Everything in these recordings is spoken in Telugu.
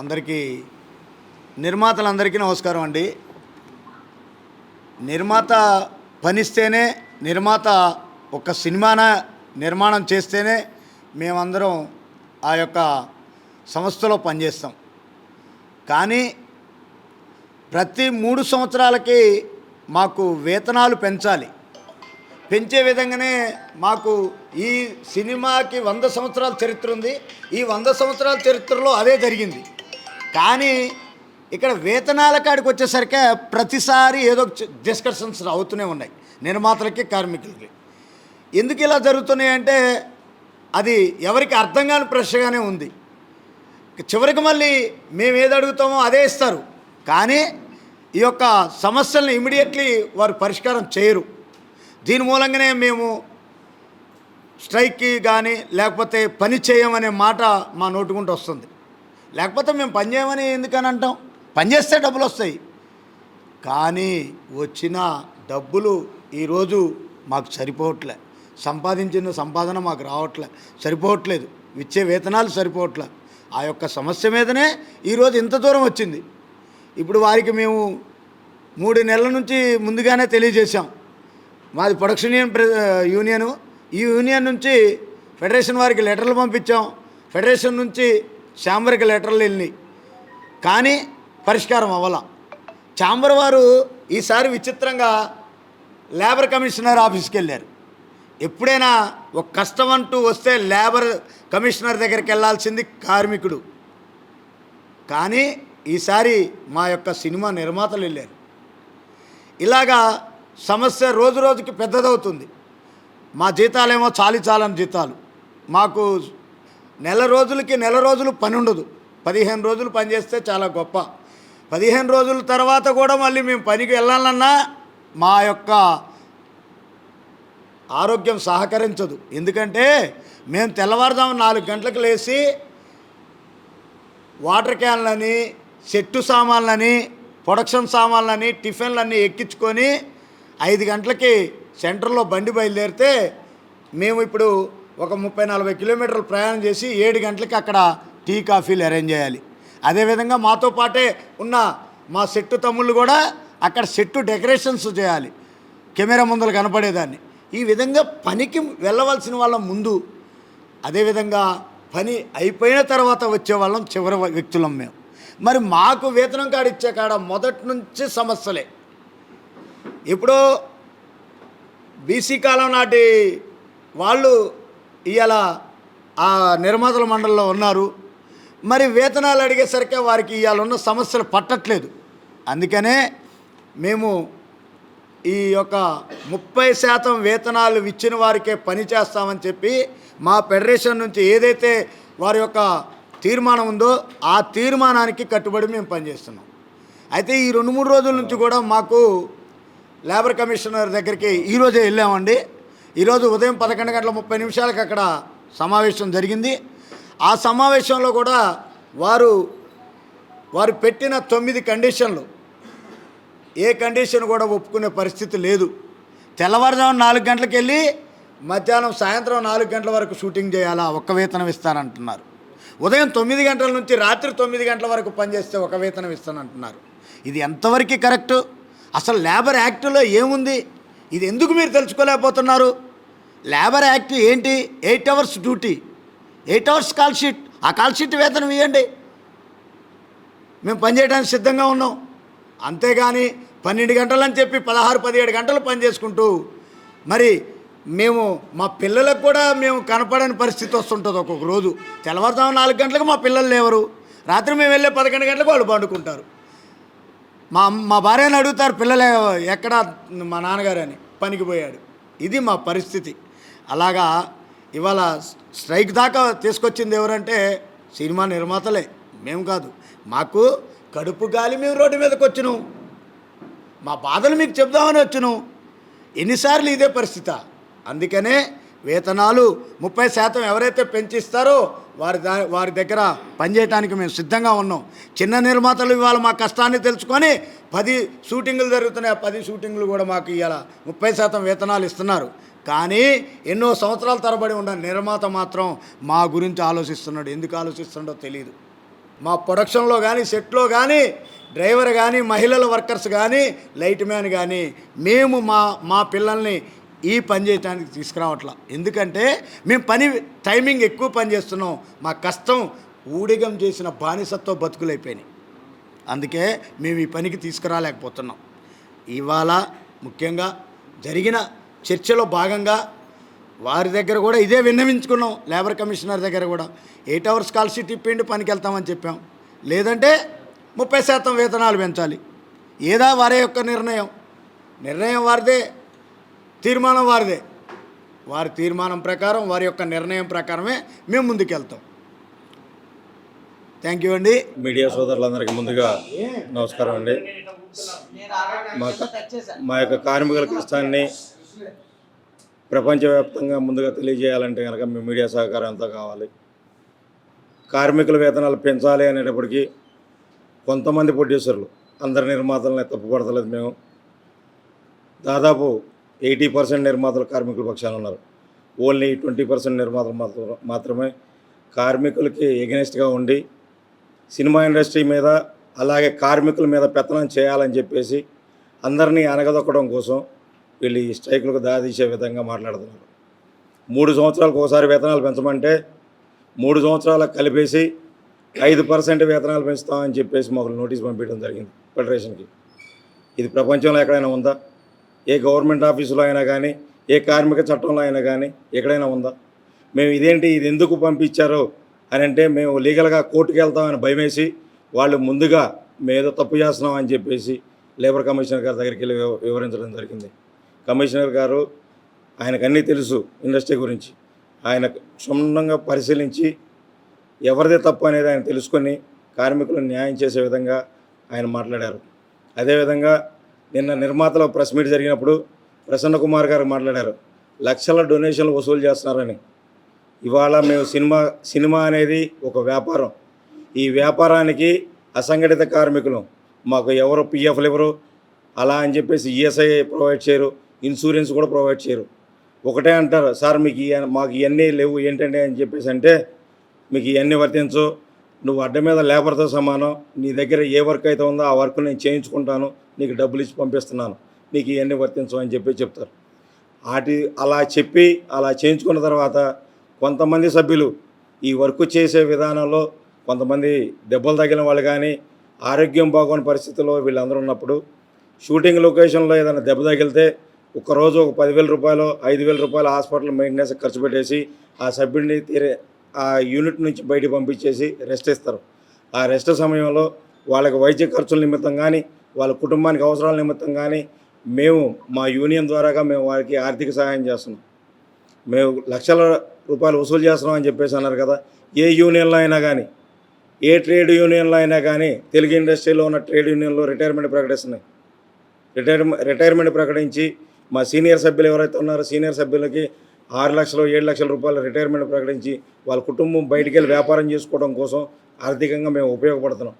అందరికీ నిర్మాతలందరికీ నమస్కారం అండి. నిర్మాత పనిస్తేనే, నిర్మాత ఒక సినిమాన నిర్మాణం చేస్తేనే మేమందరం ఆ యొక్క సంస్థలో పనిచేస్తాం. కానీ ప్రతి 3 సంవత్సరాలకి మాకు వేతనాలు పెంచాలి. పెంచే విధంగానే మాకు ఈ సినిమాకి 100 సంవత్సరాల చరిత్ర ఉంది. ఈ 100 సంవత్సరాల చరిత్రలో అదే జరిగింది. కానీ ఇక్కడ వేతనాల కాడికి వచ్చేసరికి ప్రతిసారి ఏదో డిస్కషన్స్ అవుతూనే ఉన్నాయి నిర్మాతలకి, కార్మికులకి. ఎందుకు ఇలా జరుగుతున్నాయంటే అది ఎవరికి అర్థం కాని ప్రశ్నగానే ఉంది. చివరికి మళ్ళీ మేము ఏది అడుగుతామో అదే ఇస్తారు. కానీ ఈ యొక్క సమస్యలను ఇమీడియట్లీ వారు పరిష్కారం చేయరు. దీని మూలంగానే మేము స్ట్రైక్కి కానీ లేకపోతే పని చేయమనే మాట మా నోటుకుంటూ వస్తుంది. లేకపోతే మేము పని చేయమని ఎందుకని అంటాం? పని చేస్తే డబ్బులు వస్తాయి. కానీ వచ్చిన డబ్బులు ఈరోజు మాకు సరిపోవట్లే. సంపాదించిన సంపాదన మాకు రావట్లే, సరిపోవట్లేదు. ఇచ్చే వేతనాలు సరిపోవట్లే. ఆ యొక్క సమస్య మీదనే ఈరోజు ఇంత దూరం వచ్చింది. ఇప్పుడు వారికి మేము 3 నెలల నుంచి ముందుగానే తెలియజేశాం. మాది ప్రొడక్షన్ యూనియను. ఈ యూనియన్ నుంచి ఫెడరేషన్ వారికి లెటర్లు పంపించాం. ఫెడరేషన్ నుంచి ఛాంబర్కి లెటర్లు వెళ్ళినాయి. కానీ పరిష్కారం అవ్వాల. ఛాంబర్ వారు ఈసారి విచిత్రంగా లేబర్ కమిషనర్ ఆఫీస్కి వెళ్ళారు. ఎప్పుడైనా ఒక కష్టం అంటూ వస్తే లేబర్ కమిషనర్ దగ్గరికి వెళ్ళాల్సింది కార్మికుడు. కానీ ఈసారి మా యొక్క సినిమా నిర్మాతలు వెళ్ళారు. ఇలాగా సమస్య రోజు రోజుకి పెద్దదవుతుంది. మా జీతాలేమో చాలని జీతాలు. మాకు నెల రోజులు పని ఉండదు. 15 రోజులు పని చేస్తే చాలా గొప్ప. 15 రోజుల తర్వాత కూడా మళ్ళీ మేము పనికి వెళ్ళాలన్నా మా యొక్క ఆరోగ్యం సహకరించదు. ఎందుకంటే మేము తెల్లవారుజాము 4 గంటలకు లేచి వాటర్ క్యాన్లని, సెట్టు సామాన్లని, ప్రొడక్షన్ సామాన్లని, టిఫిన్లన్నీ ఎక్కించుకొని 5 గంటలకి సెంటర్లో బండి బయలుదేరితే మేము ఇప్పుడు ఒక 30-40 కిలోమీటర్లు ప్రయాణం చేసి 7 గంటలకి అక్కడ టీ కాఫీలు అరేంజ్ చేయాలి. అదేవిధంగా మాతో పాటే ఉన్న మా సెట్టు తమ్ముళ్ళు కూడా అక్కడ సెట్టు డెకరేషన్స్ చేయాలి, కెమెరా ముందర కనపడేదాన్ని. ఈ విధంగా పనికి వెళ్ళవలసిన వాళ్ళం ముందు, అదేవిధంగా పని అయిపోయిన తర్వాత వచ్చేవాళ్ళం చివరి వ్యక్తులం మేము. మరి మాకు వేతనం కాడ ఇచ్చే కాడ మొదటి నుంచి సమస్యలే. ఇప్పుడు బీసీ కాలం నాటి వాళ్ళు ఇవాళ ఆ నిర్మాతల మండలిలో ఉన్నారు. మరి వేతనాలు అడిగేసరికి వారికి ఇవాళ ఉన్న సమస్యలు పట్టట్లేదు. అందుకనే మేము ఈ యొక్క 30% వేతనాలు ఇచ్చిన వారికే పని చేస్తామని చెప్పి మా ఫెడరేషన్ నుంచి ఏదైతే వారి యొక్క తీర్మానం ఉందో ఆ తీర్మానానికి కట్టుబడి మేము పనిచేస్తున్నాం. అయితే ఈ 2-3 రోజుల నుంచి కూడా మాకు లేబర్ కమిషనర్ దగ్గరికి ఈరోజే వెళ్ళామండి. ఈరోజు ఉదయం 11:30 అక్కడ సమావేశం జరిగింది. ఆ సమావేశంలో కూడా వారు పెట్టిన 9 కండిషన్లు ఏ కండిషన్ కూడా ఒప్పుకునే పరిస్థితి లేదు. తెల్లవారుజాము 4 గంటలకు వెళ్ళి మధ్యాహ్నం సాయంత్రం 4 గంటల వరకు షూటింగ్ చేయాలా, ఒక్క వేతనం ఇస్తానంటున్నారు. ఉదయం 9 గంటల నుంచి రాత్రి 9 గంటల వరకు పనిచేస్తే ఒక వేతనం ఇస్తానంటున్నారు. ఇది ఎంతవరకు కరెక్టు? అసలు లేబర్ యాక్ట్లో ఏముంది? ఇది ఎందుకు మీరు తెలుసుకోలేకపోతున్నారు? లేబర్ యాక్ట్ ఏంటి? 8 hours duty, 8 hours call sheet. ఆ కాల్ షీట్ వేతనం ఇవ్వండి, మేము పనిచేయడానికి సిద్ధంగా ఉన్నాం. అంతేగాని 12 గంటలని చెప్పి 16-17 గంటలు పని చేసుకుంటూ మరి మేము మా పిల్లలకు కూడా మేము కనపడని పరిస్థితి వస్తుంటుంది. ఒక్కొక్క రోజు తెల్లవారుజాము 4 గంటలకు మా పిల్లలు లేవరు, రాత్రి మేము వెళ్ళే 11 గంటలకు వాళ్ళు పండుకుంటారు. మా భార్యని అడుగుతారు, పిల్లలు ఎక్కడ, మా నాన్నగారు అని పనికి పోయాడు. ఇది మా పరిస్థితి. అలాగా ఇవాళ స్ట్రైక్ దాకా తీసుకొచ్చింది ఎవరంటే సినిమా నిర్మాతలే, మేము కాదు. మాకు కడుపు గాలి మేము రోడ్డు మీదకి వచ్చినాం, మా బాధలు మీకు చెప్దామని వచ్చినాం. ఎన్నిసార్లు ఇదే పరిస్థితి. అందుకనే వేతనాలు 30% ఎవరైతే పెంచిస్తారో వారి దగ్గర పనిచేయడానికి మేము సిద్ధంగా ఉన్నాం. చిన్న నిర్మాతలు ఇవాళ మా కష్టాన్ని తెలుసుకొని 10 షూటింగులు జరుగుతున్నాయి. ఆ 10 షూటింగులు కూడా మాకు ఇవాళ 30% వేతనాలు ఇస్తున్నారు. కానీ ఎన్నో సంవత్సరాల తరబడి ఉన్న నిర్మాత మాత్రం మా గురించి ఆలోచిస్తున్నాడు. ఎందుకు ఆలోచిస్తున్నాడో తెలియదు. మా ప్రొడక్షన్లో కానీ సెట్లో కానీ డ్రైవర్ కానీ మహిళల వర్కర్స్ కానీ లైట్ మ్యాన్ కానీ మేము మా పిల్లల్ని ఈ పని చేయడానికి తీసుకురావట్లా. ఎందుకంటే మేము టైమింగ్ ఎక్కువ పని చేస్తున్నాం. మా కష్టం ఊడిగం చేసిన బానిసత్వ బతుకులైపోయినాయి. అందుకే మేము ఈ పనికి తీసుకురాలేకపోతున్నాం. ఇవాళ ముఖ్యంగా జరిగిన చర్చలో భాగంగా వారి దగ్గర కూడా ఇదే విన్నవించుకున్నాం. లేబర్ కమిషనర్ దగ్గర కూడా 8 hours కాల్ షీట్ ఇప్పిండి పనికి వెళ్తామని చెప్పాం. లేదంటే 30% వేతనాలు పెంచాలి. ఏదా వారి యొక్క నిర్ణయం వారిదే, తీర్మానం వారిదే. వారి తీర్మానం ప్రకారం, వారి యొక్క నిర్ణయం ప్రకారమే మేము ముందుకెళ్తాం. థ్యాంక్ యూ అండి. మీడియా సోదరులందరికీ ముందుగా నమస్కారం అండి. మా యొక్క కార్మికుల కష్టాన్ని ప్రపంచవ్యాప్తంగా ముందుగా తెలియజేయాలంటే కనుక మీ మీడియా సహకారం ఎంతో కావాలి. కార్మికుల వేతనాలు పెంచాలి అనేటప్పటికీ కొంతమంది ప్రొడ్యూసర్లు, అందరి నిర్మాతలని తప్పుపడతలేదు మేము. దాదాపు 80% నిర్మాతలు కార్మికుల పక్షాన ఉన్నారు. ఓన్లీ 20% నిర్మాతలు మాత్రమే కార్మికులకి ఎగనెస్ట్గా ఉండి సినిమా ఇండస్ట్రీ మీద అలాగే కార్మికుల మీద పెత్తనం చేయాలని చెప్పేసి అందరినీ అనగదొక్కడం కోసం వీళ్ళు ఈ స్ట్రైకులకు దారితీసే విధంగా మాట్లాడుతున్నారు. 3 సంవత్సరాలకు ఒకసారి వేతనాలు పెంచమంటే 3 సంవత్సరాలకు కలిపేసి 5% వేతనాలు పెంచుతామని చెప్పేసి మాకు నోటీస్ పంపించడం జరిగింది ఫెడరేషన్కి. ఇది ప్రపంచంలో ఎక్కడైనా ఉందా? ఏ గవర్నమెంట్ ఆఫీసులో అయినా కానీ, ఏ కార్మిక చట్టంలో అయినా కానీ ఎక్కడైనా ఉందా? మేము ఇది ఎందుకు పంపించారో అని అంటే మేము లీగల్గా కోర్టుకు వెళ్తామని భయమేసి వాళ్ళు ముందుగా మేదో తప్పు చేస్తున్నాం అని చెప్పేసి లేబర్ కమిషనర్ గారి దగ్గరికి వెళ్ళి వివరించడం జరిగింది. కమిషనర్ గారు ఆయనకు అన్నీ తెలుసు ఇండస్ట్రీ గురించి. ఆయన క్షుణ్ణంగా పరిశీలించి ఎవరిదే తప్పు అనేది ఆయన తెలుసుకొని కార్మికులను న్యాయం చేసే విధంగా ఆయన మాట్లాడారు. అదేవిధంగా నిన్న నిర్మాతలో ప్రెస్ మీట్ జరిగినప్పుడు ప్రసన్న కుమార్ గారు మాట్లాడారు, లక్షల డొనేషన్లు వసూలు చేస్తున్నారని. ఇవాళ మేము సినిమా అనేది ఒక వ్యాపారం. ఈ వ్యాపారానికి అసంఘటిత కార్మికులు మాకు ఎవరు పిఎఫ్లు ఎవరు అలా అని చెప్పేసి ఈఎస్ఐ ప్రొవైడ్ చేయరు, ఇన్సూరెన్స్ కూడా ప్రొవైడ్ చేయరు. ఒకటే అంటారు, సార్ మాకు ఇవన్నీ లేవు ఏంటంటే అని చెప్పేసి అంటే, మీకు ఇవన్నీ వర్తించు, నువ్వు అడ్డ మీద లేబర్తో సమానం, నీ దగ్గర ఏ వర్క్ అయితే ఉందో ఆ వర్క్ నేను చేయించుకుంటాను, నీకు డబ్బులు ఇచ్చి పంపిస్తున్నాను, నీకు ఇవన్నీ వర్తించు అని చెప్పి చెప్తారు. అలా చెప్పి అలా చేయించుకున్న తర్వాత కొంతమంది సభ్యులు ఈ వర్క్ చేసే విధానంలో కొంతమంది దెబ్బలు తగిలిన వాళ్ళు కానీ, ఆరోగ్యం బాగోని పరిస్థితుల్లో వీళ్ళందరూ ఉన్నప్పుడు షూటింగ్ లొకేషన్లో ఏదైనా దెబ్బ తగిలితే ఒక్కరోజు ఒక 10,000 రూపాయలు 5,000 రూపాయలు హాస్పిటల్ మెయింటెనెన్స్ ఖర్చు పెట్టేసి ఆ సభ్యుడిని ఆ యూనిట్ నుంచి బయటికి పంపించేసి రెస్ట్ ఇస్తారు. ఆ రెస్ట్ సమయంలో వాళ్ళకి వైద్య ఖర్చుల నిమిత్తం కానీ, వాళ్ళ కుటుంబానికి అవసరాల నిమిత్తం కానీ మేము మా యూనియన్ ద్వారాగా మేము వారికి ఆర్థిక సహాయం చేస్తున్నాం. మేము లక్షల రూపాయలు వసూలు చేస్తున్నాం అని చెప్పేసి అన్నారు కదా. ఏ యూనియన్లో అయినా కానీ, ఏ ట్రేడ్ యూనియన్లో అయినా కానీ, తెలుగు ఇండస్ట్రీలో ఉన్న ట్రేడ్ యూనియన్లో రిటైర్మెంట్ ప్రకటిస్తున్నాయి. రిటైర్మెంట్ ప్రకటించి మా సీనియర్ సభ్యులు ఎవరైతే ఉన్నారో సీనియర్ సభ్యులకి 6 లక్షలు 7 లక్షల రూపాయలు రిటైర్మెంట్ ప్రకటించి వాళ్ళ కుటుంబం బయటికి వెళ్ళి వ్యాపారం చేసుకోవడం కోసం ఆర్థికంగా మేము ఉపయోగపడుతున్నాం.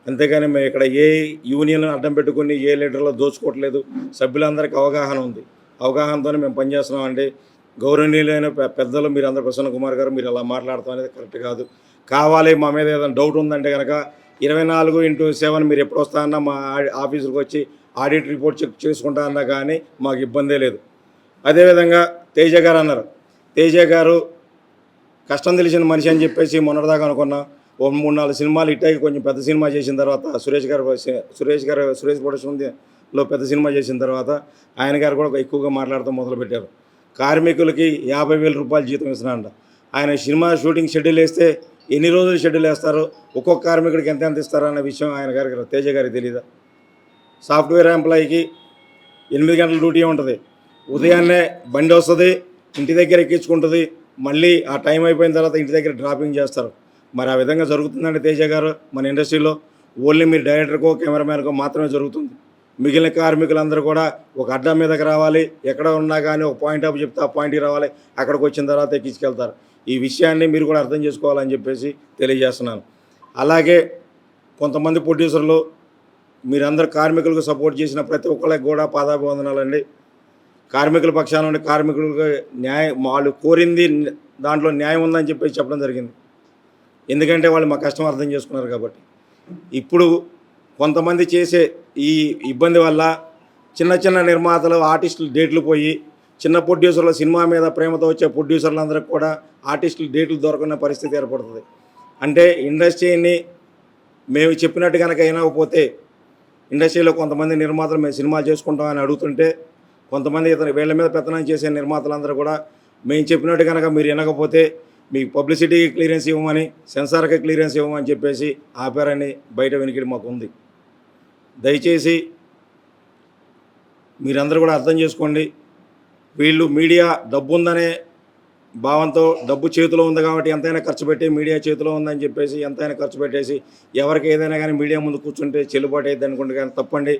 అంతేగాని మేము ఇక్కడ ఏ యూనియన్ అడ్డం పెట్టుకుని ఏ లీడర్లో దోచుకోవట్లేదు. సభ్యులందరికీ అవగాహన ఉంది. అవగాహనతోనే మేము పనిచేస్తున్నాం. అంటే గౌరవనీయులైన పెద్దలు మీరు అందరూ, ప్రసన్న కుమార్ గారు, మీరు అలా మాట్లాడతాం అనేది కరెక్ట్ కాదు. కావాలి మా మీద ఏదైనా డౌట్ ఉందంటే కనుక 24/7 మీరు ఎప్పుడు వస్తా అన్నా మా ఆఫీసులకు వచ్చి ఆడిట్ రిపోర్ట్ చెక్ చేసుకుంటా అన్నా కానీ మాకు ఇబ్బందే లేదు. అదేవిధంగా తేజ గారు అన్నారు, తేజ గారు కష్టం తెలిసిన మనిషి అని చెప్పేసి మొన్నటిదాకా అనుకున్నా. 3-4 సినిమాలు ఇట్టాకి కొంచెం పెద్ద సినిమా చేసిన తర్వాత సురేష్ ప్రొడక్షన్లో పెద్ద సినిమా చేసిన తర్వాత ఆయన గారు కూడా ఎక్కువగా మాట్లాడుతూ మొదలుపెట్టారు. కార్మికులకి 50,000 రూపాయలు జీతం ఇస్తున్నారంట. ఆయన సినిమా షూటింగ్ షెడ్యూల్ వేస్తే ఎన్ని రోజులు షెడ్యూల్ వేస్తారు, ఒక్కొక్క కార్మికుడికి ఎంత ఇస్తారో అన్న విషయం ఆయన గారికి, తేజ గారికి తెలీదా? సాఫ్ట్వేర్ ఎంప్లాయీకి 8 గంటల డ్యూటీ ఉంటుంది. ఉదయాన్నే బండి వస్తుంది, ఇంటి దగ్గర ఎక్కించుకుంటుంది, మళ్ళీ ఆ టైం అయిపోయిన తర్వాత ఇంటి దగ్గర డ్రాపింగ్ చేస్తారు. మరి ఆ విధంగా జరుగుతుందండి తేజ గారు మన ఇండస్ట్రీలో. ఓన్లీ మీరు డైరెక్టర్కో కెమెరామ్యాన్కో మాత్రమే జరుగుతుంది. మిగిలిన కార్మికులందరూ కూడా ఒక అడ్డా మీదకి రావాలి, ఎక్కడ ఉన్నా కానీ ఒక పాయింట్ ఆఫ్ చెప్తే ఆ పాయింట్కి రావాలి, అక్కడికి వచ్చిన తర్వాత ఎక్కించుకెళ్తారు. ఈ విషయాన్ని మీరు కూడా అర్థం చేసుకోవాలని చెప్పేసి తెలియజేస్తున్నాను. అలాగే కొంతమంది ప్రొడ్యూసర్లు, మీరందరూ కార్మికులకు సపోర్ట్ చేసిన ప్రతి ఒక్కరికి కూడా పాదాభివందనాలండి. కార్మికుల పక్షాన నుండి కార్మికులకు న్యాయం, వాళ్ళు కోరింది దాంట్లో న్యాయం ఉందని చెప్పేసి చెప్పడం జరిగింది. ఎందుకంటే వాళ్ళు మా కష్టం అర్థం చేసుకున్నారు కాబట్టి. ఇప్పుడు కొంతమంది చేసే ఈ ఇబ్బంది వల్ల చిన్న చిన్న నిర్మాతలు ఆర్టిస్టులు డేట్లు పోయి చిన్న ప్రొడ్యూసర్లు సినిమా మీద ప్రేమతో వచ్చే ప్రొడ్యూసర్లందరికీ కూడా ఆర్టిస్టులు డేట్లు దొరకని పరిస్థితి ఏర్పడుతుంది. అంటే ఇండస్ట్రీని మేము చెప్పినట్టు కనుక వినకపోతే ఇండస్ట్రీలో కొంతమంది నిర్మాతలు మేము సినిమాలు చేసుకుంటామని అడుగుతుంటే కొంతమంది వీళ్ళ మీద పెత్తనం చేసే నిర్మాతలందరూ కూడా మేము చెప్పినట్టు కనుక మీరు వినకపోతే మీకు పబ్లిసిటీకి క్లియరెన్స్ ఇవ్వమని సెన్సార్కి క్లియరెన్స్ ఇవ్వమని చెప్పేసి ఆపారని బయట వెనికిడి మాకు ఉంది. దయచేసి మీరందరూ కూడా అర్థం చేసుకోండి. వీళ్ళు మీడియా డబ్బు ఉందనే భావంతో డబ్బు చేతిలో ఉంది కాబట్టి ఎంతైనా ఖర్చు పెట్టి మీడియా చేతిలో ఉందని చెప్పేసి ఎంతైనా ఖర్చు పెట్టేసి ఎవరికి ఏదైనా కానీ మీడియా ముందు కూర్చుంటే చెల్లుబాటు అయ్యింది అనుకుంటే కానీ తప్పండి.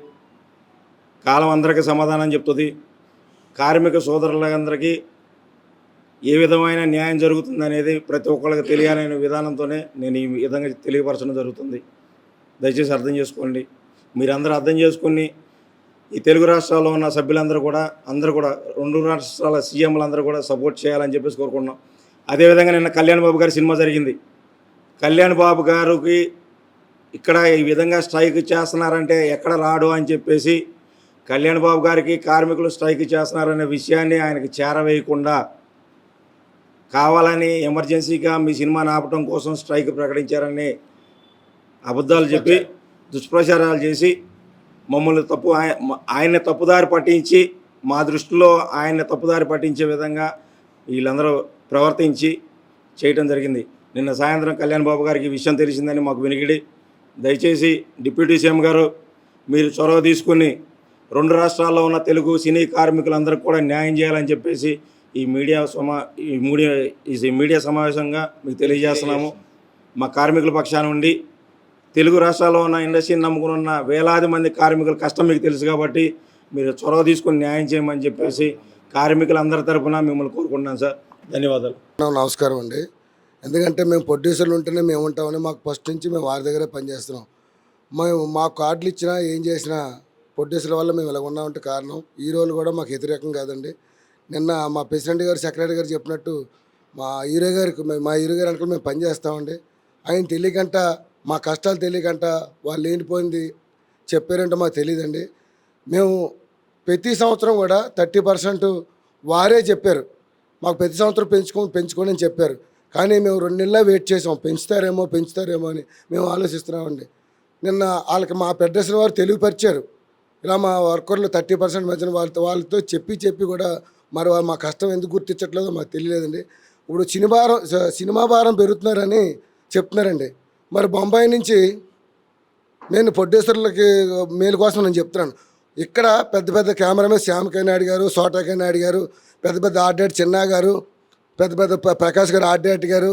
కాలం అందరికీ సమాధానం చెప్తుంది. కార్మిక సోదరులందరికీ ఏ విధమైన న్యాయం జరుగుతుంది అనేది ప్రతి ఒక్కరికి తెలియాలనే విధానంతోనే నేను ఈ విధంగా తెలియపరచడం జరుగుతుంది. దయచేసి అర్థం చేసుకోండి. మీరందరూ అర్థం చేసుకుని ఈ తెలుగు రాష్ట్రాల్లో ఉన్న సభ్యులందరూ కూడా రెండు రాష్ట్రాల సీఎంలందరూ కూడా సపోర్ట్ చేయాలని చెప్పేసి కోరుకుంటున్నాం. అదేవిధంగా నిన్న కళ్యాణ్ బాబు గారి సినిమా జరిగింది. కళ్యాణ్ బాబు గారికి ఇక్కడ ఈ విధంగా స్ట్రైక్ చేస్తున్నారంటే ఎక్కడ రాడు అని చెప్పేసి కళ్యాణ్ బాబు గారికి కార్మికులు స్ట్రైక్ చేస్తున్నారనే విషయాన్ని ఆయనకి చేరవేయకుండా కావాలని ఎమర్జెన్సీగా మీ సినిమాని ఆపటం కోసం స్ట్రైక్ ప్రకటించారని అబద్ధాలు చెప్పి దుష్ప్రచారాలు చేసి మమ్మల్ని ఆయన్ని తప్పుదారి పట్టించి మా దృష్టిలో ఆయన్ని తప్పుదారి పట్టించే విధంగా వీళ్ళందరూ ప్రవర్తించి చేయటం జరిగింది. నిన్న సాయంత్రం కళ్యాణ్ బాబు గారికి ఈ విషయం తెలిసిందని మాకు వినికిడి. దయచేసి డిప్యూటీ సీఎం గారు మీరు చొరవ తీసుకుని రెండు రాష్ట్రాల్లో ఉన్న తెలుగు సినీ కార్మికులందరికీ కూడా న్యాయం చేయాలని చెప్పేసి ఈ మీడియా సమావేశంగా మీకు తెలియజేస్తున్నాము. మా కార్మికుల పక్షాన ఉండి తెలుగు రాష్ట్రాల్లో ఉన్న ఇండస్ట్రీని నమ్ముకుని ఉన్న వేలాది మంది కార్మికుల కష్టం మీకు తెలుసు కాబట్టి మీరు చొరవ తీసుకుని న్యాయం చేయమని చెప్పేసి కార్మికులందరి తరఫున మిమ్మల్ని కోరుకుంటున్నాను సార్. ధన్యవాదాలు. నమస్కారం అండి. ఎందుకంటే మేము ప్రొడ్యూసర్లు ఉంటేనే మేము ఉంటామని మాకు ఫస్ట్ నుంచి మేము వారి దగ్గరే పనిచేస్తున్నాం. మేము మా కార్డులు ఇచ్చినా ఏం చేసినా ప్రొడ్యూసర్ల వల్ల మేము ఇలా ఉన్నామంటే కారణం ఈ రోజు కూడా మాకు వ్యతిరేకం కాదండి. నిన్న మా ప్రెసిడెంట్ గారు సెక్రటరీ గారు చెప్పినట్టు మా హీరో గారు అనుకుని మేము పనిచేస్తామండి. ఆయన తెలియకంట మా కష్టాలు తెలియకంట వాళ్ళు లేనిపోయింది చెప్పారంటే మాకు తెలియదండి. మేము ప్రతి సంవత్సరం కూడా 30% వారే చెప్పారు మాకు ప్రతి సంవత్సరం పెంచుకోండి అని చెప్పారు. కానీ మేము 2 నెలలు వెయిట్ చేసాం పెంచుతారేమో అని మేము ఆలోచిస్తున్నామండి. నిన్న వాళ్ళకి మా పెద్దసిన వారు తెలియపరిచారు ఇలా మా వర్కర్లు 30% మధ్యన వాళ్ళతో చెప్పి కూడా మరి మా కష్టం ఎందుకు గుర్తించట్లేదో మాకు తెలియలేదండి. ఇప్పుడు సినిమా భారం పెరుగుతున్నారని చెప్తున్నారండి. మరి బొంబాయి నుంచి నేను ప్రొడ్యూసర్లకి మేలు కోసం నేను చెప్తున్నాను. ఇక్కడ పెద్ద కెమెరామెన్ శ్యామకే నాయుడు గారు, సోటాకే నాయుడు గారు, పెద్ద ఆర్ట్ డైరెక్టర్ చిన్న గారు, పెద్ద ప్రకాష్ గారు ఆర్ట్ డైరెక్టర్ గారు,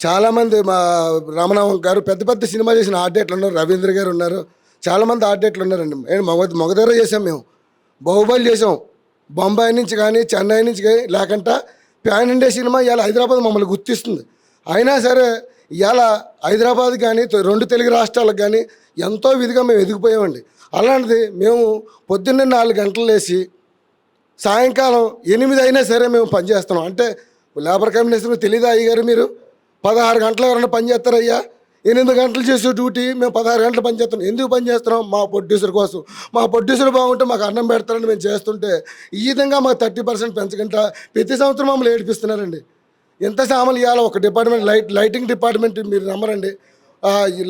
చాలామంది మా రమణావం గారు పెద్ద సినిమా చేసిన ఆర్ట్ డైరెక్టర్లు ఉన్నారు. రవీంద్ర గారు ఉన్నారు. చాలామంది ఆర్ట్ డైరెక్టర్లు ఉన్నారండి. మొగదర చేసాం, మేము బాహుబలి చేసాం. బొంబాయి నుంచి కానీ చెన్నై నుంచి కానీ లేకుండా ప్యాన్ ఇండియా సినిమా ఇవాళ హైదరాబాద్ మమ్మల్ని గుర్తిస్తుంది. అయినా సరే ఇవాళ హైదరాబాద్ కానీ 2 తెలుగు రాష్ట్రాలకు కానీ ఎంతో విధిగా మేము ఎదిగిపోయామండి. అలాంటిది మేము పొద్దున్నే 4 గంటలు లేచి సాయంకాలం 8 అయినా సరే మేము పనిచేస్తున్నాం. అంటే లేబర్ కమిషన్ తెలీదా అయ్యారు మీరు 16 గంటలు ఎవరైనా పని చేస్తారయ్యా? 8 గంటలు చేసే డ్యూటీ మేము 16 గంటలు పనిచేస్తున్నాం. ఎందుకు పనిచేస్తున్నాం? మా ప్రొడ్యూసర్ కోసం. మా ప్రొడ్యూసర్ బాగుంటే మాకు అన్నం పెడతారని మేము చేస్తుంటే ఈ విధంగా మాకు 30% పెంచకుండా ప్రతి సంవత్సరం మమ్మల్ని ఏడిపిస్తున్నారండి. ఎంత సామాన్లు ఇవ్వాలి ఒక డిపార్ట్మెంట్ లైటింగ్ డిపార్ట్మెంట్ మీరు నమ్మరండి.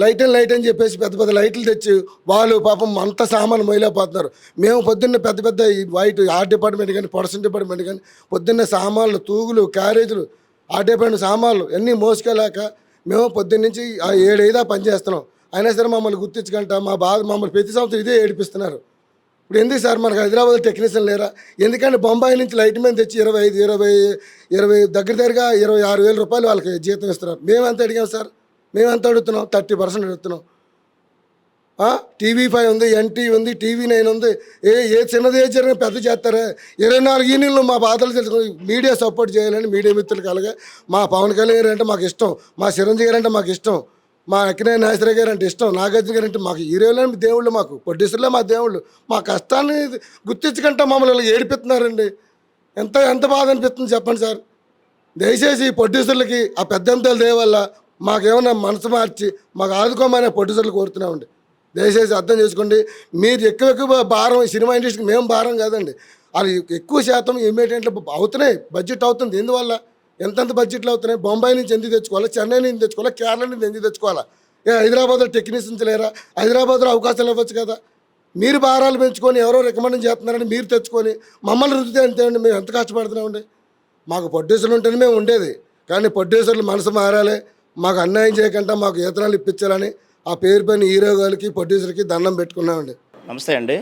లైట్ అని చెప్పేసి పెద్ద లైట్లు తెచ్చి వాళ్ళు పాపం అంత సామాను మొయ్యలేకపోతున్నారు. మేము పొద్దున్నే పెద్ద ఈ వైట్ ఆర్ట్ డిపార్ట్మెంట్ కానీ ప్రొడక్షన్ డిపార్ట్మెంట్ కానీ పొద్దున్నే సామాన్లు తూగులు క్యారేజీలు ఆర్ట్ డిపార్ట్మెంట్ సామాన్లు అన్నీ మోసుకెళ్ళాక మేము పొద్దున్న నుంచి 7 పనిచేస్తున్నాం. అయినా సరే మమ్మల్ని గుర్తించకంట మా బాధ మమ్మల్ని ప్రతి సంవత్సరం ఇదే ఏడిపిస్తున్నారు. ఇప్పుడు ఎందుకు సార్ మనకు హైదరాబాద్లో టెక్నీషియన్ లేరా? ఎందుకంటే బొంబాయి నుంచి లైట్ మీద తెచ్చి 25 దగ్గరగా 26,000 రూపాయలు వాళ్ళకి జీతం ఇస్తున్నారు. మేమెంత అడిగాం సార్? మేమెంత అడుగుతున్నాం? 30% అడుగుతున్నాం. TV5 ఉంది, NT ఉంది, TV9 ఉంది. ఏ చిన్నది ఏ జరిగినా పెద్ద చేస్తారా? 24 యూనియన్లు మా బాధలు తెలుసుకుని మీడియా సపోర్ట్ చేయాలని మీడియా మిత్రులకు అలాగే మా పవన్ కళ్యాణ్ గారు అంటే మాకు ఇష్టం, మా చిరంజీవి గారు అంటే మాకు ఇష్టం, మా అక్కినేని నాగేశ్వరరావు గారు అంటే ఇష్టం, నాగార్జున గారు అంటే మాకు హీరోలని దేవుళ్ళు, మాకు ప్రొడ్యూసర్లే మా దేవుళ్ళు. మా కష్టాన్ని గుర్తించకుండా మమ్మల్ని ఏడిపిస్తున్నారండి. ఎంత బాధ అనిపిస్తుంది చెప్పండి సార్. దయచేసి ప్రొడ్యూసర్లకి ఆ పెద్దంతలు దేవల్ల మాకేమన్నా మనసు మార్చి మాకు ఆదుకోమనే ప్రొడ్యూసర్లు కోరుతున్నామండి. దయచేసి అర్థం చేసుకోండి. మీరు ఎక్కువ భారం సినిమా ఇండస్ట్రీకి మేము భారం కాదండి. అది ఎక్కువ శాతం ఇమీడియట్లు అవుతున్నాయి, బడ్జెట్ అవుతుంది. ఎందువల్ల ఎంతెంత బడ్జెట్లు అవుతున్నాయి? బొంబాయి నుంచి ఎందుకు తెచ్చుకోవాలా, చెన్నై నుంచి తెచ్చుకోవాలా, కేరళ నుంచి ఎందుకు తెచ్చుకోవాలా? హైదరాబాద్లో టెక్నీషియన్స్ లేరా? హైదరాబాద్లో అవకాశాలు ఇవ్వచ్చు కదా. మీరు భారాలు పెంచుకొని ఎవరో రికమెండ్ చేస్తున్నారని మీరు తెచ్చుకొని మమ్మల్ని రుద్దితే అంతే అండి. మేము ఎంత కష్టపడుతున్నామండి. మాకు ప్రొడ్యూసర్లు ఉంటేనే మేము ఉండేది, కానీ ప్రొడ్యూసర్లు మనసు మారాలి, మాకు అన్యాయం చేయకుండా మాకు వేతనాలు ఇప్పించాలని ఆ పేరు పైన హీరో గారికి ప్రొడ్యూసర్కి దండం పెట్టుకున్నామండి. నమస్తే అండి,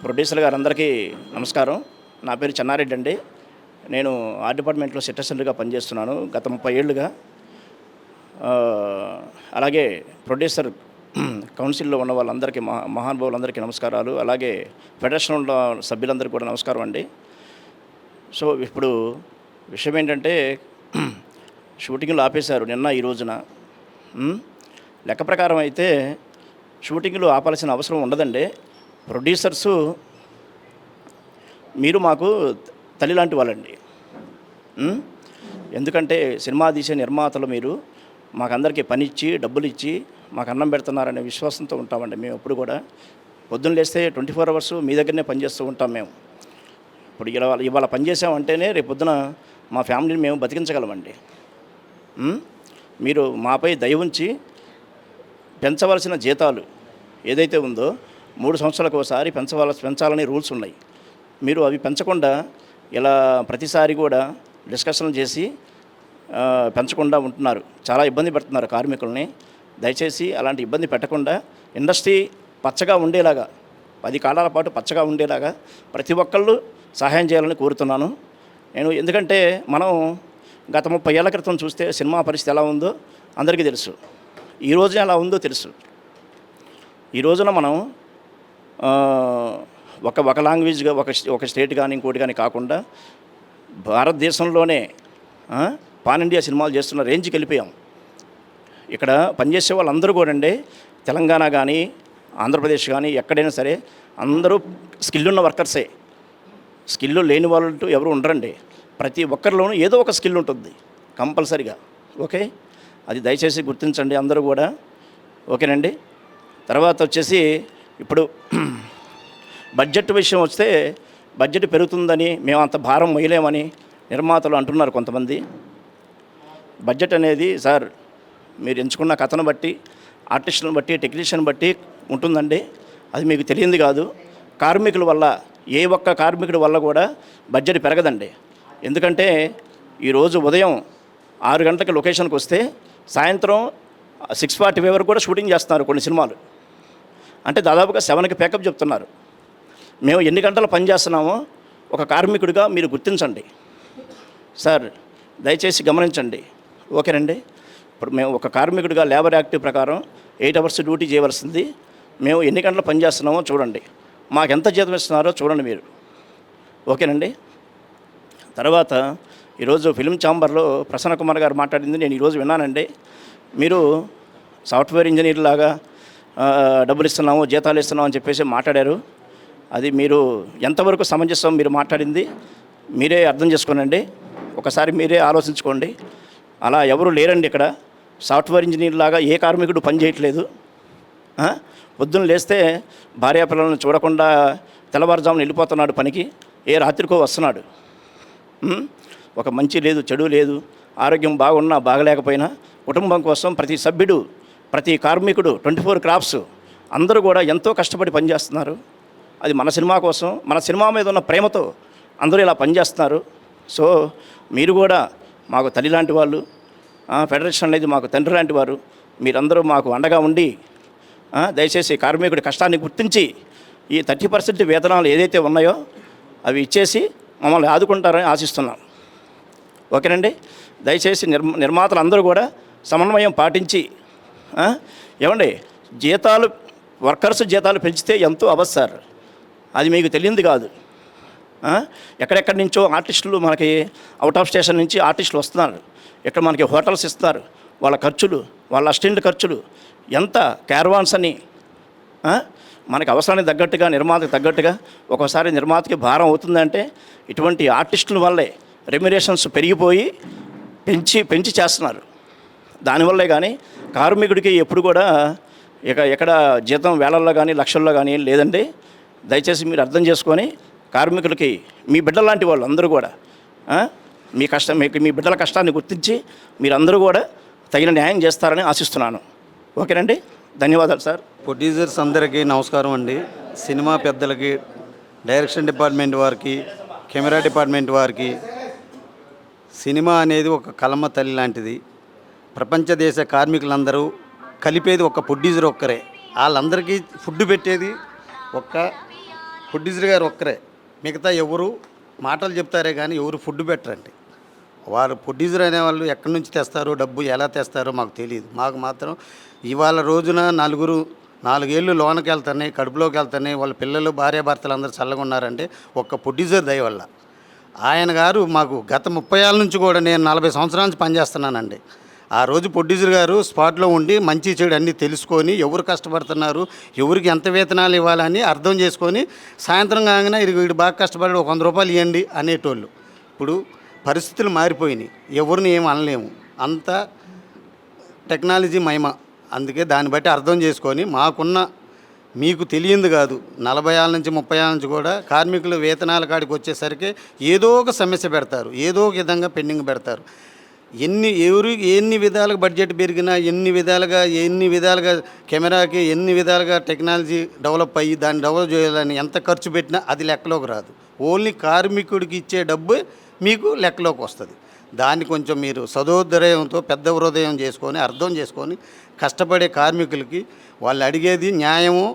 ప్రొడ్యూసర్ గారు అందరికీ నమస్కారం. నా పేరు చెన్నారెడ్డి అండి. నేను ఆర్ట్ డిపార్ట్మెంట్లో సెట్ అసిస్టెంట్గా పనిచేస్తున్నాను గత 30 ఏళ్ళుగా. అలాగే ప్రొడ్యూసర్ కౌన్సిల్లో ఉన్న వాళ్ళందరికీ మహానుభావులందరికీ నమస్కారాలు. అలాగే ఫెడరేషన్లో సభ్యులందరికీ కూడా నమస్కారం అండి. సో ఇప్పుడు విషయం ఏంటంటే షూటింగ్లు ఆపేశారు నిన్న ఈ రోజున. లెక్క ప్రకారం అయితే షూటింగ్లు ఆపాల్సిన అవసరం ఉండదండి. ప్రొడ్యూసర్సు మీరు మాకు తల్లి లాంటి వాళ్ళండి. ఎందుకంటే సినిమా తీసే నిర్మాతలు మీరు మాకందరికీ పని ఇచ్చి డబ్బులు ఇచ్చి మాకు అన్నం పెడుతున్నారనే విశ్వాసంతో ఉంటామండి మేము ఎప్పుడు కూడా. పొద్దున్న లేస్తే 24 అవర్స్ మీ దగ్గరనే పనిచేస్తూ ఉంటాం మేము. ఇప్పుడు ఇవాళ పనిచేసామంటేనే రేపు పొద్దున మా ఫ్యామిలీని మేము బతికించగలమండి. మీరు మాపై దయ ఉంచి పెంచవలసిన జీతాలు ఏదైతే ఉందో 3 సంవత్సరాలకు ఒకసారి పెంచాలని రూల్స్ ఉన్నాయి. మీరు అవి పెంచకుండా ఇలా ప్రతిసారి కూడా డిస్కషన్ చేసి పెంచకుండా ఉంటున్నారు. చాలా ఇబ్బంది పెడుతున్నారు కార్మికుల్ని. దయచేసి అలాంటి ఇబ్బంది పెట్టకుండా ఇండస్ట్రీ పచ్చగా ఉండేలాగా 10 కాలాల పాటు పచ్చగా ఉండేలాగా ప్రతి ఒక్కళ్ళు సహాయం చేయాలని కోరుతున్నాను నేను. ఎందుకంటే మనం గత 30 ఏళ్ల క్రితం చూస్తే సినిమా పరిస్థితి ఎలా ఉందో అందరికీ తెలుసు, ఈ రోజున ఎలా ఉందో తెలుసు. ఈ రోజున మనం ఒక లాంగ్వేజ్గా ఒక స్టేట్ కానీ ఇంకోటి కానీ కాకుండా భారతదేశంలోనే పాన్ ఇండియా సినిమాలు చేస్తున్న రేంజ్కి వెళ్ళిపోయాం. ఇక్కడ పనిచేసే వాళ్ళందరూ కూడా అండి, తెలంగాణ కానీ ఆంధ్రప్రదేశ్ కానీ ఎక్కడైనా సరే అందరూ స్కిల్ ఉన్న వర్కర్సే. స్కిల్ లేని వాళ్ళు ఎవరు ఉండరండి. ప్రతి ఒక్కరిలోనూ ఏదో ఒక స్కిల్ ఉంటుంది కంపల్సరీగా. ఓకే, అది దయచేసి గుర్తించండి అందరూ కూడా. ఓకేనండి. తర్వాత వచ్చేసి ఇప్పుడు బడ్జెట్ విషయం వస్తే బడ్జెట్ పెరుగుతుందని మేము అంత భారం మొయ్యలేమని నిర్మాతలు అంటున్నారు కొంతమంది. బడ్జెట్ అనేది సార్ మీరు ఎంచుకున్న కథను బట్టి, ఆర్టిస్టులను బట్టి, టెక్నీషియన్ బట్టి ఉంటుందండి. అది మీకు తెలియంది కాదు. కార్మికుల వల్ల ఏ ఒక్క కార్మికుడి వల్ల కూడా బడ్జెట్ పెరగదండి. ఎందుకంటే ఈరోజు ఉదయం 6 గంటలకు లొకేషన్కి వస్తే సాయంత్రం 6:45 వరకు కూడా షూటింగ్ చేస్తున్నారు కొన్ని సినిమాలు. అంటే దాదాపుగా 7కి ప్యాకప్ చెప్తున్నారు. మేము ఎన్ని గంటలు పని చేస్తున్నామో ఒక కార్మికుడిగా మీరు గుర్తించండి సార్, దయచేసి గమనించండి. ఓకేనండి. ఇప్పుడు మేము ఒక కార్మికుడిగా లేబర్ యాక్ట్ ప్రకారం 8 అవర్స్ డ్యూటీ చేయవలసింది. మేము ఎన్ని గంటలు పని చేస్తున్నామో చూడండి, మాకు ఎంత జీతం ఇస్తున్నారో చూడండి మీరు. ఓకేనండి. తర్వాత ఈరోజు ఫిల్మ్ ఛాంబర్లో ప్రసన్న కుమార్ గారు మాట్లాడింది నేను ఈరోజు విన్నానండి. మీరు సాఫ్ట్వేర్ ఇంజనీర్ లాగా డబ్బులు ఇస్తున్నాము, జీతాలు ఇస్తున్నాము అని చెప్పేసి మాట్లాడారు. అది మీరు ఎంతవరకు సమంజసం మీరు మాట్లాడింది మీరే అర్థం చేసుకోనండి. ఒకసారి మీరే ఆలోచించుకోండి. అలా ఎవరు లేరండి ఇక్కడ. సాఫ్ట్వేర్ ఇంజనీర్ లాగా ఏ కార్మికుడు పని చేయట్లేదు. పొద్దున్న లేస్తే భార్యాపిల్లలను చూడకుండా తెల్లవారుజామున వెళ్ళిపోతున్నాడు పనికి, ఏ రాత్రికో వస్తున్నాడు. ఒక మంచి లేదు, చెడు లేదు, ఆరోగ్యం బాగున్నా బాగలేకపోయినా కుటుంబం కోసం ప్రతి సభ్యుడు, ప్రతి కార్మికుడు 24 క్రాఫ్ట్స్ అందరూ కూడా ఎంతో కష్టపడి పనిచేస్తున్నారు. అది మన సినిమా కోసం, మన సినిమా మీద ఉన్న ప్రేమతో అందరూ ఇలా పనిచేస్తున్నారు. సో మీరు కూడా మాకు తల్లి లాంటి వాళ్ళు, ఫెడరేషన్ అనేది మాకు తండ్రి లాంటి వారు. మీరందరూ మాకు అండగా ఉండి దయచేసి కార్మికుడి కష్టాన్ని గుర్తించి ఈ 30% వేతనాలు ఏదైతే ఉన్నాయో అవి ఇచ్చేసి మమ్మల్ని ఆదుకుంటారని ఆశిస్తున్నాం. ఓకేనండి. దయచేసి నిర్మాతలు అందరూ కూడా సమన్వయం పాటించి ఏమండి జీతాలు వర్కర్స్ జీతాలు పెంచితే ఎంతో అవసరం. అది మీకు తెలియంది కాదు. ఎక్కడెక్కడి నుంచో ఆర్టిస్టులు మనకి అవుట్ ఆఫ్ స్టేషన్ నుంచి ఆర్టిస్టులు వస్తున్నారు. ఇక్కడ మనకి హోటల్స్ ఇస్తున్నారు. వాళ్ళ ఖర్చులు, వాళ్ళ అసిస్టెంట్ ఖర్చులు ఎంత, క్యారవాన్స్ అని మనకి అవసరానికి తగ్గట్టుగా, నిర్మాతకు తగ్గట్టుగా ఒక్కోసారి నిర్మాతకి భారం అవుతుందంటే ఇటువంటి ఆర్టిస్టుల వల్లే రెమ్యునరేషన్స్ పెరిగిపోయి పెంచి చేస్తున్నారు. దానివల్లే కానీ కార్మికుడికి ఎప్పుడు కూడా ఎక్కడ జీతం వేలల్లో కానీ లక్షల్లో కానీ ఏం లేదండి. దయచేసి మీరు అర్థం చేసుకొని కార్మికులకి మీ బిడ్డల లాంటి వాళ్ళు అందరూ కూడా మీ బిడ్డల కష్టాన్ని గుర్తించి మీరందరూ కూడా తగిన న్యాయం చేస్తారని ఆశిస్తున్నాను. ఓకేనండి, ధన్యవాదాలు సార్. ప్రొడ్యూసర్స్ అందరికీ నమస్కారం అండి. సినిమా పెద్దలకి, డైరెక్షన్ డిపార్ట్మెంట్ వారికి, కెమెరా డిపార్ట్మెంట్ వారికి, సినిమా అనేది ఒక కలమ తల్లి లాంటిది. ప్రపంచ దేశ కార్మికులందరూ కలిపేది ఒక ప్రొడ్యూసర్ ఒక్కరే. వాళ్ళందరికీ ఫుడ్ పెట్టేది ఒక్క ప్రొడ్యూసర్ గారు ఒక్కరే. మిగతా ఎవరు మాటలు చెప్తారే కానీ ఎవరు ఫుడ్ పెట్టరండి. వారు ప్రొడ్యూసర్ అనేవాళ్ళు ఎక్కడి నుంచి తెస్తారో, డబ్బు ఎలా తెస్తారో మాకు తెలియదు. మాకు మాత్రం ఇవాళ రోజున 4 ఏళ్ళు లోనకి వెళ్తున్నాయి, కడుపులోకి వెళ్తున్నాయి, వాళ్ళ పిల్లలు భార్యాభర్తలు అందరూ చల్లగా ఉన్నారంటే ఒక్క ప్రొడ్యూసర్ దయ వల్ల. ఆయన గారు మాకు గత 30 ఏళ్ళ నుంచి కూడా, నేను 40 సంవత్సరాల నుంచి పనిచేస్తున్నానండి. ఆ రోజు ప్రొడ్యూసర్ గారు స్పాట్లో ఉండి మంచి చెడు అన్నీ తెలుసుకొని ఎవరు కష్టపడుతున్నారు, ఎవరికి ఎంత వేతనాలు ఇవ్వాలని అర్థం చేసుకొని సాయంత్రం కాగానే వీడు బాగా కష్టపడి ఒక 100 రూపాయలు ఇవ్వండి అనేటోళ్ళు. ఇప్పుడు పరిస్థితులు మారిపోయినాయి, ఎవరిని ఏం అనలేము, అంత టెక్నాలజీ మహిమ. అందుకే దాన్ని బట్టి అర్థం చేసుకొని మాకున్న, మీకు తెలియంది కాదు, 40 ఏళ్ళ నుంచి 30 ఏళ్ళ నుంచి కూడా కార్మికులు వేతనాల కాడికి వచ్చేసరికి ఏదో ఒక సమస్య పెడతారు, ఏదో ఒక విధంగా పెండింగ్ పెడతారు. ఎన్ని విధాలుగా బడ్జెట్ పెరిగినా, ఎన్ని విధాలుగా కెమెరాకి ఎన్ని విధాలుగా టెక్నాలజీ డెవలప్ అయ్యి దాన్ని డెవలప్ చేయాలని ఎంత ఖర్చు పెట్టినా అది లెక్కలోకి రాదు. ఓన్లీ కార్మికుడికి ఇచ్చే డబ్బు మీకు లెక్కలోకి వస్తుంది. దాన్ని కొంచెం మీరు సదోదయంతో పెద్ద హృదయం చేసుకొని అర్థం చేసుకొని కష్టపడే కార్మికులకి వాళ్ళు అడిగేది న్యాయము,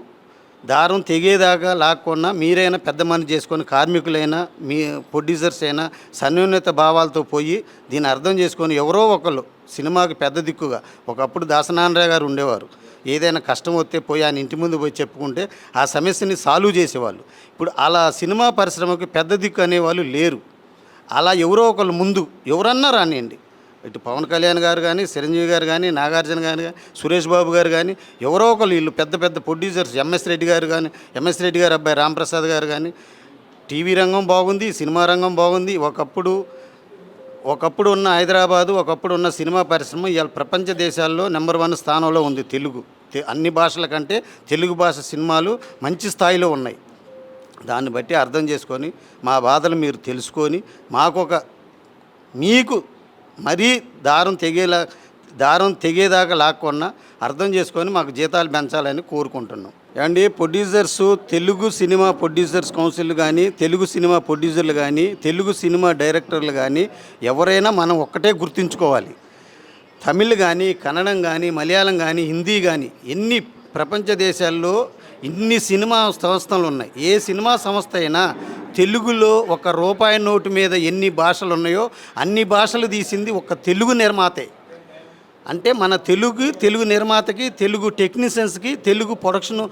దారం తెగేదాకా లాక్కుండా మీరైనా పెద్ద మని చేసుకొని, కార్మికులైనా మీ ప్రొడ్యూసర్స్ అయినా సన్నిహిత భావాలతో పోయి దీన్ని అర్థం చేసుకొని ఎవరో ఒకళ్ళు సినిమాకి పెద్ద దిక్కుగా, ఒకప్పుడు దాసనారాయణ గారు ఉండేవారు, ఏదైనా కష్టం వస్తే పోయి ఆయన ఇంటి ముందు పోయి చెప్పుకుంటే ఆ సమస్యని సాల్వ్ చేసేవాళ్ళు. ఇప్పుడు అలా సినిమా పరిశ్రమకి పెద్ద దిక్కు అనేవాళ్ళు లేరు. అలా ఎవరో ఒకళ్ళు ముందు, ఎవరన్నా రానియండి, ఇటు పవన్ కళ్యాణ్ గారు కానీ, చిరంజీవి గారు కానీ, నాగార్జున గారు కానీ, సురేష్ బాబు గారు కానీ, ఎవరో ఒకళ్ళు వీళ్ళు పెద్ద పెద్ద ప్రొడ్యూసర్స్, ఎంఎస్ రెడ్డి గారు అబ్బాయి రాంప్రసాద్ గారు కానీ, టీవీ రంగం బాగుంది, సినిమా రంగం బాగుంది. ఒకప్పుడు ఉన్న హైదరాబాదు, ఒకప్పుడు ఉన్న సినిమా పరిశ్రమ ఇవాళ ప్రపంచ దేశాల్లో నెంబర్ 1 స్థానంలో ఉంది. అన్ని భాషల కంటే తెలుగు భాష సినిమాలు మంచి స్థాయిలో ఉన్నాయి. దాన్ని బట్టి అర్థం చేసుకొని మా బాధలు మీరు తెలుసుకొని మీకు మరీ దారం తెగేదాకా లాక్కుండా అర్థం చేసుకొని మాకు జీతాలు పెంచాలని కోరుకుంటున్నాం. అండి, producers, Telugu cinema producers council కానీ, తెలుగు సినిమా ప్రొడ్యూసర్లు కానీ, తెలుగు సినిమా డైరెక్టర్లు కానీ ఎవరైనా మనం ఒక్కటే గుర్తుంచుకోవాలి. తమిళ్ కానీ, కన్నడం కానీ, మలయాళం కానీ, హిందీ కానీ, ఎన్ని ప్రపంచ దేశాల్లో ఇన్ని సినిమా సంస్థలు ఉన్నాయి. ఏ సినిమా సంస్థ అయినా తెలుగులో ₹1 నోటు మీద ఎన్ని భాషలు ఉన్నాయో అన్ని భాషలు తీసింది ఒక తెలుగు నిర్మాతే. అంటే మన తెలుగు నిర్మాతకి, తెలుగు టెక్నీషియన్స్కి, తెలుగు ప్రొడక్షన్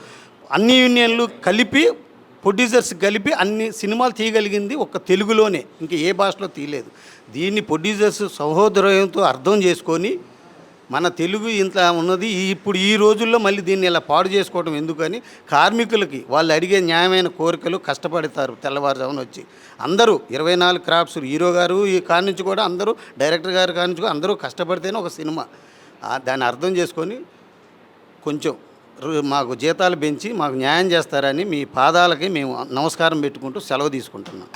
అన్ని యూనియన్లు కలిపి, ప్రొడ్యూసర్స్ కలిపి అన్ని సినిమాలు తీయగలిగింది ఒక తెలుగులోనే, ఇంక ఏ భాషలో తీయలేదు. దీన్ని ప్రొడ్యూసర్స్ సహోదరంతో అర్థం చేసుకొని మన తెలుగు ఇంత ఉన్నది, ఇప్పుడు ఈ రోజుల్లో మళ్ళీ దీన్ని ఇలా పాడు చేసుకోవడం ఎందుకని కార్మికులకి వాళ్ళు అడిగే న్యాయమైన కోరికలు కష్టపడతారు. తెల్లవారుజామున వచ్చి అందరూ 24 క్రాఫ్ట్స్, హీరో గారు ఈ కాడి నుంచి కూడా అందరూ, డైరెక్టర్ గారు కాడి నుంచి కూడా అందరూ కష్టపడితేనే ఒక సినిమా. దాన్ని అర్థం చేసుకొని కొంచెం మాకు జీతాలు పెంచి మాకు న్యాయం చేస్తారని మీ పాదాలకి మేము నమస్కారం పెట్టుకుంటూ సెలవు తీసుకుంటున్నాం.